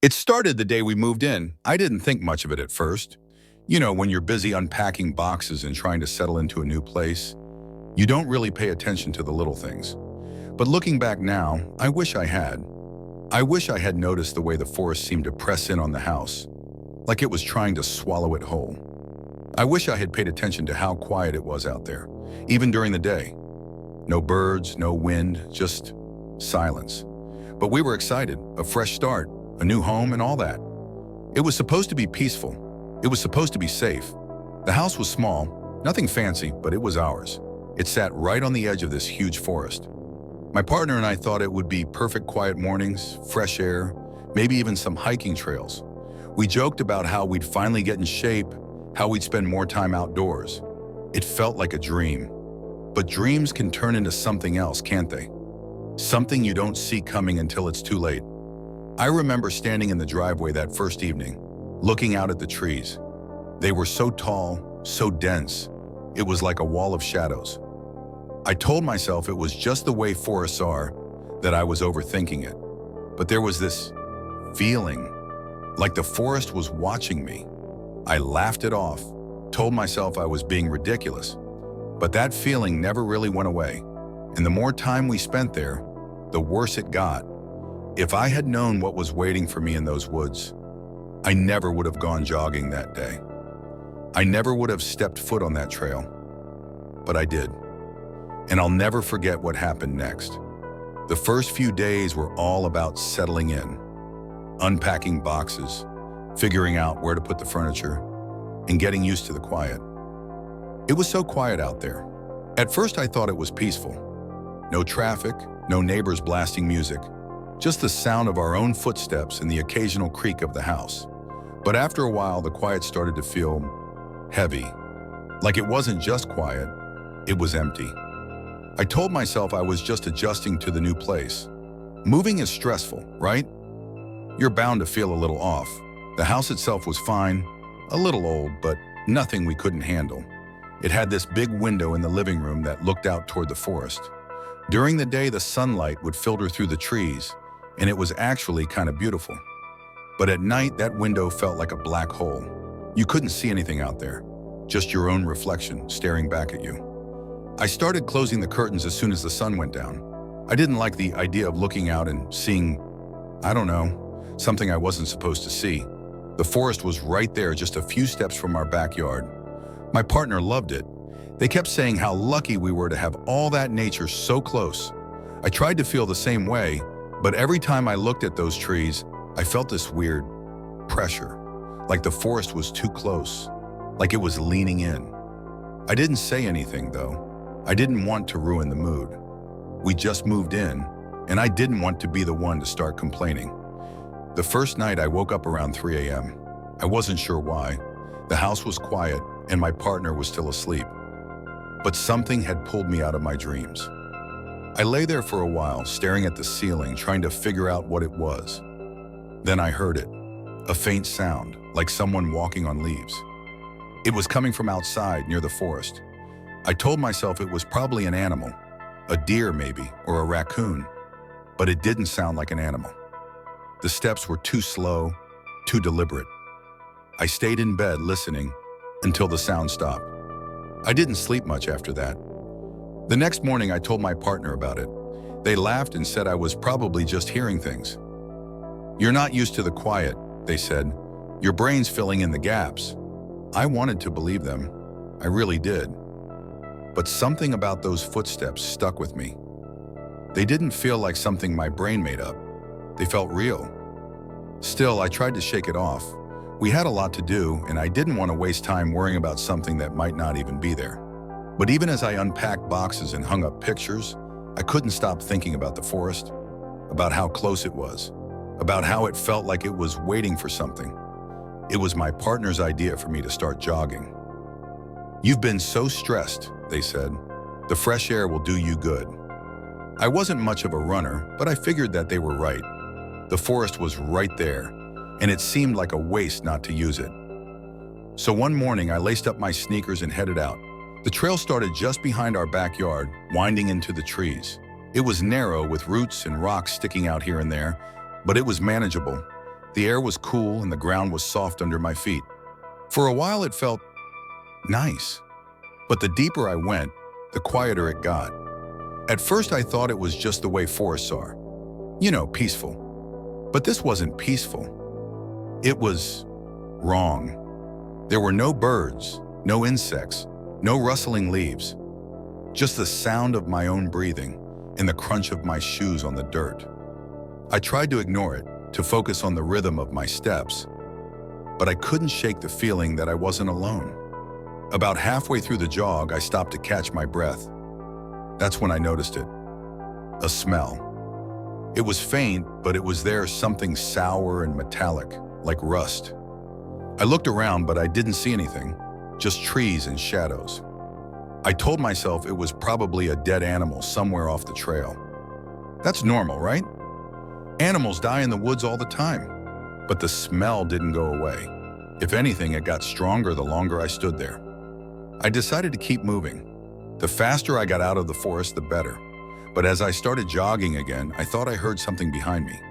It started the day we moved in. I didn't think much of it at first. You know, when you're busy unpacking boxes and trying to settle into a new place, you don't really pay attention to the little things. But looking back now, I wish I had. I wish I had noticed the way the forest seemed to press in on the house, like it was trying to swallow it whole. I wish I had paid attention to how quiet it was out there, even during the day. No birds, no wind, just silence. But we were excited, a fresh start, a new home and all that. It was supposed to be peaceful. It was supposed to be safe. The house was small, nothing fancy, but it was ours. It sat right on the edge of this huge forest. My partner and I thought it would be perfect quiet mornings, fresh air, maybe even some hiking trails. We joked about how we'd finally get in shape, how we'd spend more time outdoors. It felt like a dream. But dreams can turn into something else, can't they? Something you don't see coming until it's too late. I remember standing in the driveway that first evening, looking out at the trees. They were so tall, so dense, it was like a wall of shadows. I told myself it was just the way forests are, that I was overthinking it. But there was this feeling, like the forest was watching me. I laughed it off, told myself I was being ridiculous. But that feeling never really went away. And the more time we spent there, the worse it got. If I had known what was waiting for me in those woods, I never would have gone jogging that day. I never would have stepped foot on that trail. But I did. And I'll never forget what happened next. The first few days were all about settling in, unpacking boxes, figuring out where to put the furniture, and getting used to the quiet. It was so quiet out there. At first I thought it was peaceful. No traffic, no neighbors blasting music, just the sound of our own footsteps and the occasional creak of the house. But after a while, the quiet started to feel heavy. Like it wasn't just quiet, it was empty. I told myself I was just adjusting to the new place. Moving is stressful, right? You're bound to feel a little off. The house itself was fine, a little old, but nothing we couldn't handle. It had this big window in the living room that looked out toward the forest. During the day, the sunlight would filter through the trees, and it was actually kind of beautiful. But at night, that window felt like a black hole. You couldn't see anything out there, just your own reflection staring back at you. I started closing the curtains as soon as the sun went down. I didn't like the idea of looking out and seeing, I don't know, something I wasn't supposed to see. The forest was right there, just a few steps from our backyard. My partner loved it. They kept saying how lucky we were to have all that nature so close. I tried to feel the same way, but every time I looked at those trees, I felt this weird pressure, like the forest was too close, like it was leaning in. I didn't say anything, though. I didn't want to ruin the mood. We just moved in, and I didn't want to be the one to start complaining. The first night I woke up around 3 a.m. I wasn't sure why. The house was quiet, and my partner was still asleep. But something had pulled me out of my dreams. I lay there for a while, staring at the ceiling, trying to figure out what it was. Then I heard it, a faint sound, like someone walking on leaves. It was coming from outside, near the forest. I told myself it was probably an animal, a deer maybe, or a raccoon, but it didn't sound like an animal. The steps were too slow, too deliberate. I stayed in bed listening until the sound stopped. I didn't sleep much after that. The next morning I told my partner about it. They laughed and said I was probably just hearing things. "You're not used to the quiet," they said. "Your brain's filling in the gaps." I wanted to believe them. I really did. But something about those footsteps stuck with me. They didn't feel like something my brain made up. They felt real. Still, I tried to shake it off. We had a lot to do, and I didn't want to waste time worrying about something that might not even be there. But even as I unpacked boxes and hung up pictures, I couldn't stop thinking about the forest, about how close it was, about how it felt like it was waiting for something. It was my partner's idea for me to start jogging. "You've been so stressed," they said. "The fresh air will do you good." I wasn't much of a runner, but I figured that they were right. The forest was right there, and it seemed like a waste not to use it. So one morning, I laced up my sneakers and headed out. The trail started just behind our backyard, winding into the trees. It was narrow with roots and rocks sticking out here and there, but it was manageable. The air was cool and the ground was soft under my feet. For a while it felt nice. But the deeper I went, the quieter it got. At first I thought it was just the way forests are. You know, peaceful. But this wasn't peaceful. It was wrong. There were no birds, no insects, no rustling leaves. Just the sound of my own breathing and the crunch of my shoes on the dirt. I tried to ignore it, to focus on the rhythm of my steps, but I couldn't shake the feeling that I wasn't alone. About halfway through the jog, I stopped to catch my breath. That's when I noticed it. A smell. It was faint, but it was there, something sour and metallic, like rust. I looked around, but I didn't see anything, just trees and shadows. I told myself it was probably a dead animal somewhere off the trail. That's normal, right? Animals die in the woods all the time. But the smell didn't go away. If anything, it got stronger the longer I stood there. I decided to keep moving. The faster I got out of the forest, the better. But as I started jogging again, I thought I heard something behind me.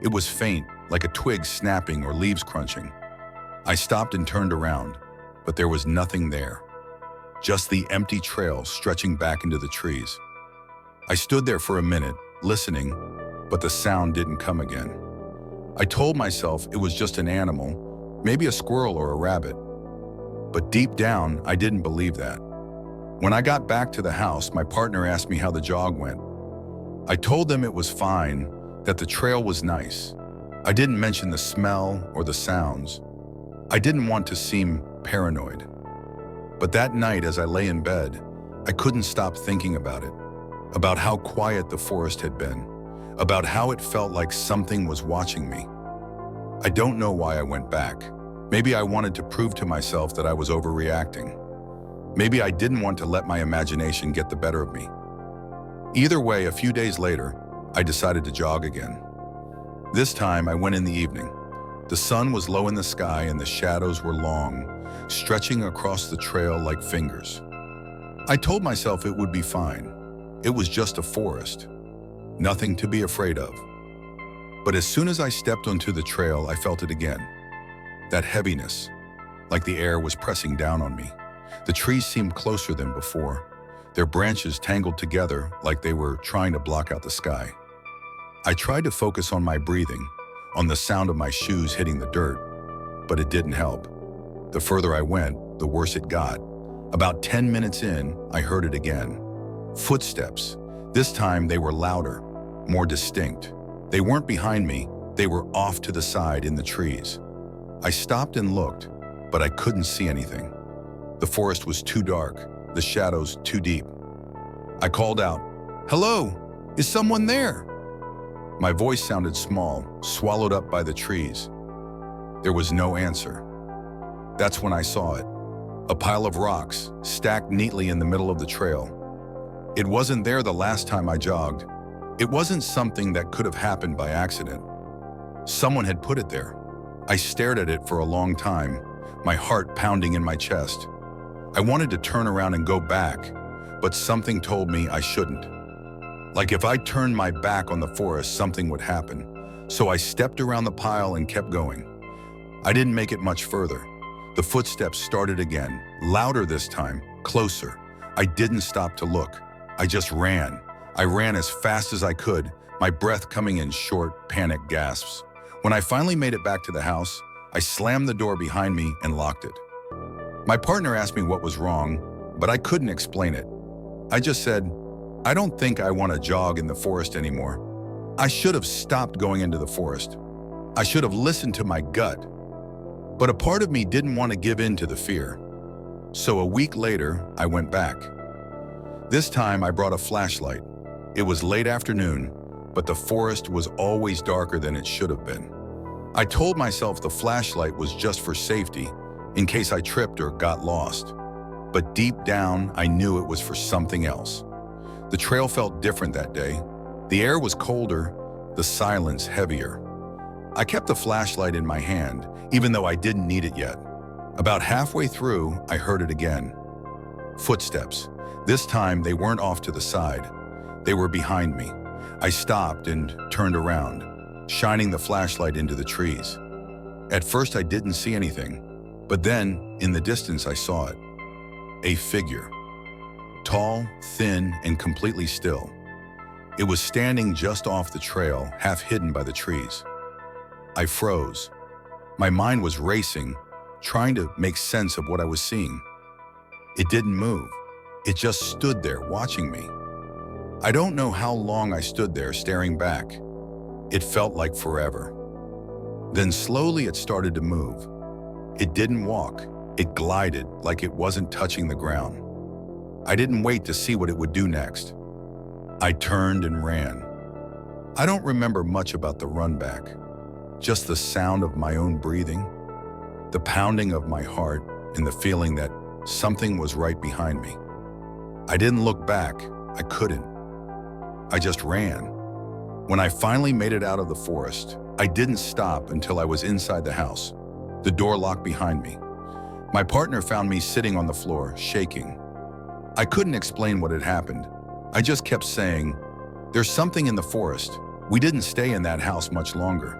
It was faint, like a twig snapping or leaves crunching. I stopped and turned around, but there was nothing there. Just the empty trail stretching back into the trees. I stood there for a minute, listening, but the sound didn't come again. I told myself it was just an animal, maybe a squirrel or a rabbit. But deep down, I didn't believe that. When I got back to the house, my partner asked me how the jog went. I told them it was fine, that the trail was nice. I didn't mention the smell or the sounds. I didn't want to seem paranoid. But that night, as I lay in bed, I couldn't stop thinking about it, about how quiet the forest had been, about how it felt like something was watching me. I don't know why I went back. Maybe I wanted to prove to myself that I was overreacting. Maybe I didn't want to let my imagination get the better of me. Either way, a few days later, I decided to jog again. This time, I went in the evening. The sun was low in the sky and the shadows were long, stretching across the trail like fingers. I told myself it would be fine. It was just a forest. Nothing to be afraid of. But as soon as I stepped onto the trail, I felt it again. That heaviness, like the air was pressing down on me. The trees seemed closer than before, their branches tangled together like they were trying to block out the sky. I tried to focus on my breathing, on the sound of my shoes hitting the dirt, but it didn't help. The further I went, the worse it got. About 10 minutes in, I heard it again. Footsteps. This time they were louder, more distinct. They weren't behind me, they were off to the side in the trees. I stopped and looked, but I couldn't see anything. The forest was too dark, the shadows too deep. I called out, "Hello, is someone there?" My voice sounded small, swallowed up by the trees. There was no answer. That's when I saw it. A pile of rocks, stacked neatly in the middle of the trail. It wasn't there the last time I jogged. It wasn't something that could have happened by accident. Someone had put it there. I stared at it for a long time, my heart pounding in my chest. I wanted to turn around and go back, but something told me I shouldn't. Like if I turned my back on the forest, something would happen. So I stepped around the pile and kept going. I didn't make it much further. The footsteps started again, louder this time, closer. I didn't stop to look. I just ran. I ran as fast as I could, my breath coming in short, panicked gasps. When I finally made it back to the house, I slammed the door behind me and locked it. My partner asked me what was wrong, but I couldn't explain it. I just said, "I don't think I want to jog in the forest anymore. I should have stopped going into the forest. I should have listened to my gut." But a part of me didn't want to give in to the fear. So a week later, I went back. This time I brought a flashlight. It was late afternoon, but the forest was always darker than it should have been. I told myself the flashlight was just for safety, in case I tripped or got lost. But deep down, I knew it was for something else. The trail felt different that day. The air was colder, the silence heavier. I kept the flashlight in my hand, even though I didn't need it yet. About halfway through, I heard it again. Footsteps. This time, they weren't off to the side. They were behind me. I stopped and turned around, shining the flashlight into the trees. At first I didn't see anything, but then, in the distance I saw it. A figure. Tall, thin, and completely still. It was standing just off the trail, half hidden by the trees. I froze. My mind was racing, trying to make sense of what I was seeing. It didn't move. It just stood there, watching me. I don't know how long I stood there, staring back. It felt like forever. Then slowly it started to move. It didn't walk. It glided like it wasn't touching the ground. I didn't wait to see what it would do next. I turned and ran. I don't remember much about the run back, just the sound of my own breathing, the pounding of my heart, and the feeling that something was right behind me. I didn't look back. I couldn't. I just ran. When I finally made it out of the forest, I didn't stop until I was inside the house. The door locked behind me. My partner found me sitting on the floor, shaking. I couldn't explain what had happened. I just kept saying, "There's something in the forest." We didn't stay in that house much longer.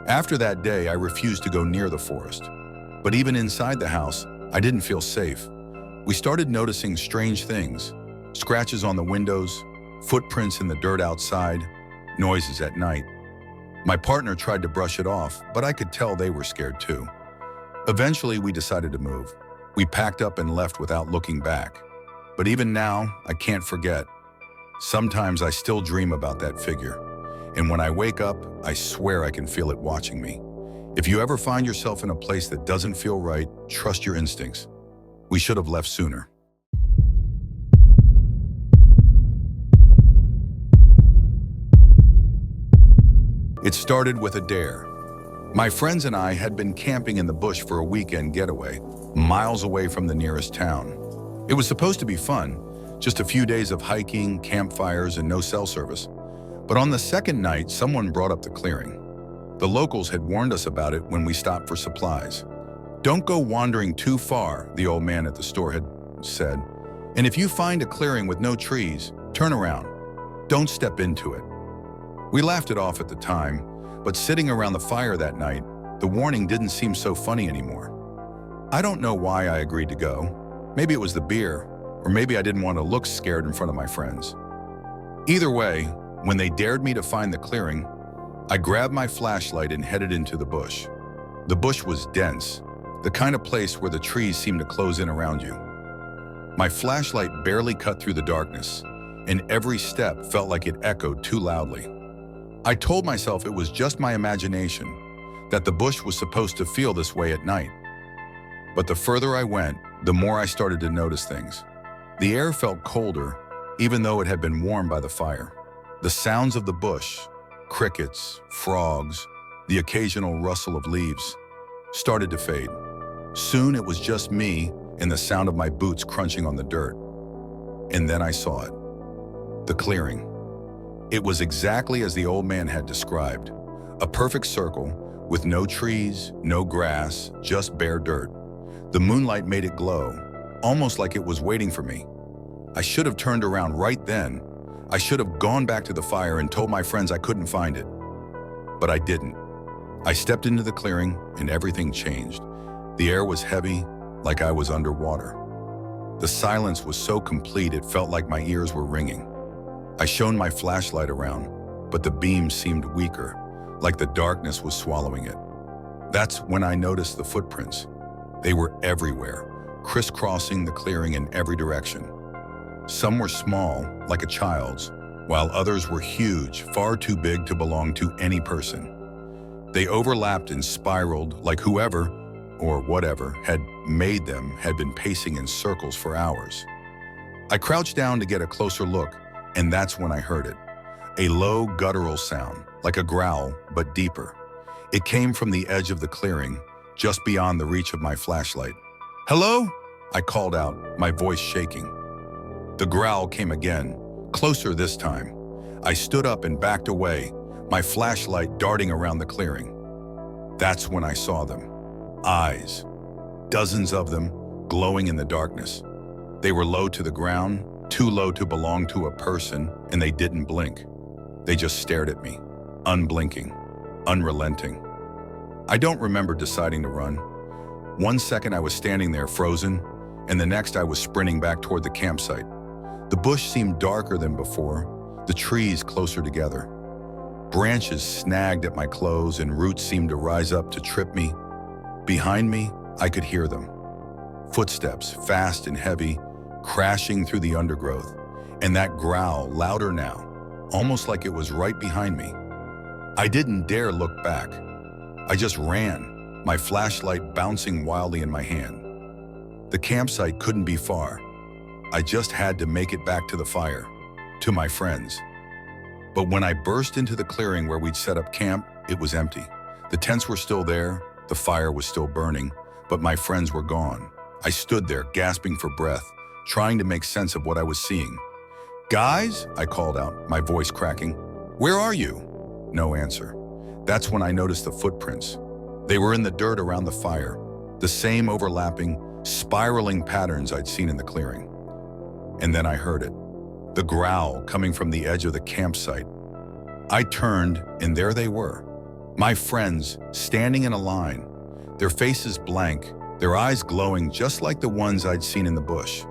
After that day, I refused to go near the forest. But even inside the house, I didn't feel safe. We started noticing strange things: scratches on the windows, footprints in the dirt outside, noises at night. My partner tried to brush it off, but I could tell they were scared too. Eventually, we decided to move. We packed up and left without looking back. But even now, I can't forget. Sometimes I still dream about that figure. And when I wake up, I swear I can feel it watching me. If you ever find yourself in a place that doesn't feel right, trust your instincts. We should have left sooner. It started with a dare. My friends and I had been camping in the bush for a weekend getaway, miles away from the nearest town. It was supposed to be fun, just a few days of hiking, campfires, and no cell service. But on the second night, someone brought up the clearing. The locals had warned us about it when we stopped for supplies. "Don't go wandering too far," the old man at the store had said. "And if you find a clearing with no trees, turn around. Don't step into it." We laughed it off at the time, but sitting around the fire that night, the warning didn't seem so funny anymore. I don't know why I agreed to go. Maybe it was the beer, or maybe I didn't want to look scared in front of my friends. Either way, when they dared me to find the clearing, I grabbed my flashlight and headed into the bush. The bush was dense, the kind of place where the trees seem to close in around you. My flashlight barely cut through the darkness, and every step felt like it echoed too loudly. I told myself it was just my imagination, that the bush was supposed to feel this way at night. But the further I went, the more I started to notice things. The air felt colder, even though it had been warmed by the fire. The sounds of the bush, crickets, frogs, the occasional rustle of leaves, started to fade. Soon it was just me and the sound of my boots crunching on the dirt. And then I saw it. The clearing. It was exactly as the old man had described. A perfect circle with no trees, no grass, just bare dirt. The moonlight made it glow, almost like it was waiting for me. I should have turned around right then. I should have gone back to the fire and told my friends I couldn't find it. But I didn't. I stepped into the clearing and everything changed. The air was heavy, like I was underwater. The silence was so complete it felt like my ears were ringing. I shone my flashlight around, but the beam seemed weaker, like the darkness was swallowing it. That's when I noticed the footprints. They were everywhere, crisscrossing the clearing in every direction. Some were small, like a child's, while others were huge, far too big to belong to any person. They overlapped and spiraled like whoever, or whatever, had made them had been pacing in circles for hours. I crouched down to get a closer look, and that's when I heard it. A low, guttural sound, like a growl, but deeper. It came from the edge of the clearing, just beyond the reach of my flashlight. "Hello?" I called out, my voice shaking. The growl came again, closer this time. I stood up and backed away, my flashlight darting around the clearing. That's when I saw them. Eyes. Dozens of them, glowing in the darkness. They were low to the ground, too low to belong to a person, and they didn't blink. They just stared at me, unblinking, unrelenting. I don't remember deciding to run. One second I was standing there frozen, and the next I was sprinting back toward the campsite. The bush seemed darker than before, the trees closer together. Branches snagged at my clothes and roots seemed to rise up to trip me. Behind me, I could hear them. Footsteps, fast and heavy, crashing through the undergrowth, and that growl, louder now, almost like it was right behind me. I didn't dare look back. I just ran, my flashlight bouncing wildly in my hand. The campsite couldn't be far. I just had to make it back to the fire, to my friends. But when I burst into the clearing where we'd set up camp, it was empty. The tents were still there, the fire was still burning, but my friends were gone. I stood there, gasping for breath, trying to make sense of what I was seeing. "Guys," I called out, my voice cracking. "Where are you?" No answer. That's when I noticed the footprints. They were in the dirt around the fire, the same overlapping, spiraling patterns I'd seen in the clearing. And then I heard it, the growl coming from the edge of the campsite. I turned, and there they were, my friends, standing in a line, their faces blank, their eyes glowing just like the ones I'd seen in the bush.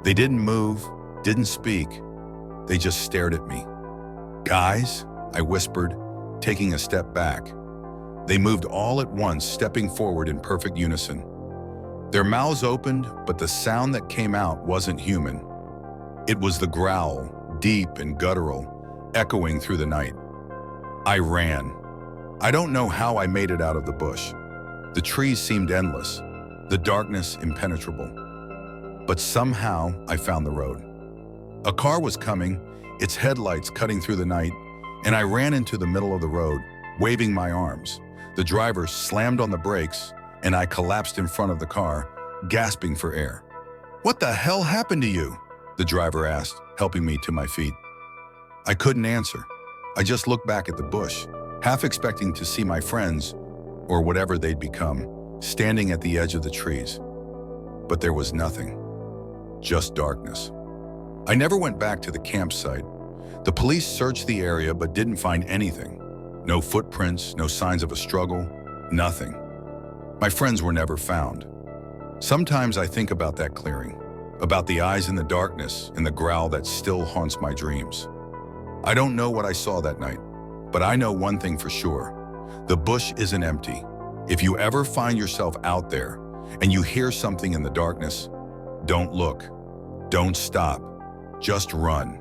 They didn't move, didn't speak. They just stared at me. "Guys," I whispered, taking a step back. They moved all at once, stepping forward in perfect unison. Their mouths opened, but the sound that came out wasn't human. It was the growl, deep and guttural, echoing through the night. I ran. I don't know how I made it out of the bush. The trees seemed endless, the darkness impenetrable. But somehow I found the road. A car was coming, its headlights cutting through the night, and I ran into the middle of the road, waving my arms. The driver slammed on the brakes, and I collapsed in front of the car, gasping for air. "What the hell happened to you?" the driver asked, helping me to my feet. I couldn't answer. I just looked back at the bush, half expecting to see my friends, or whatever they'd become, standing at the edge of the trees. But there was nothing, just darkness. I never went back to the campsite. The police searched the area but didn't find anything. No footprints, no signs of a struggle, nothing. My friends were never found. Sometimes I think about that clearing, about the eyes in the darkness and the growl that still haunts my dreams. I don't know what I saw that night, but I know one thing for sure. The bush isn't empty. If you ever find yourself out there and you hear something in the darkness, don't look, don't stop, just run.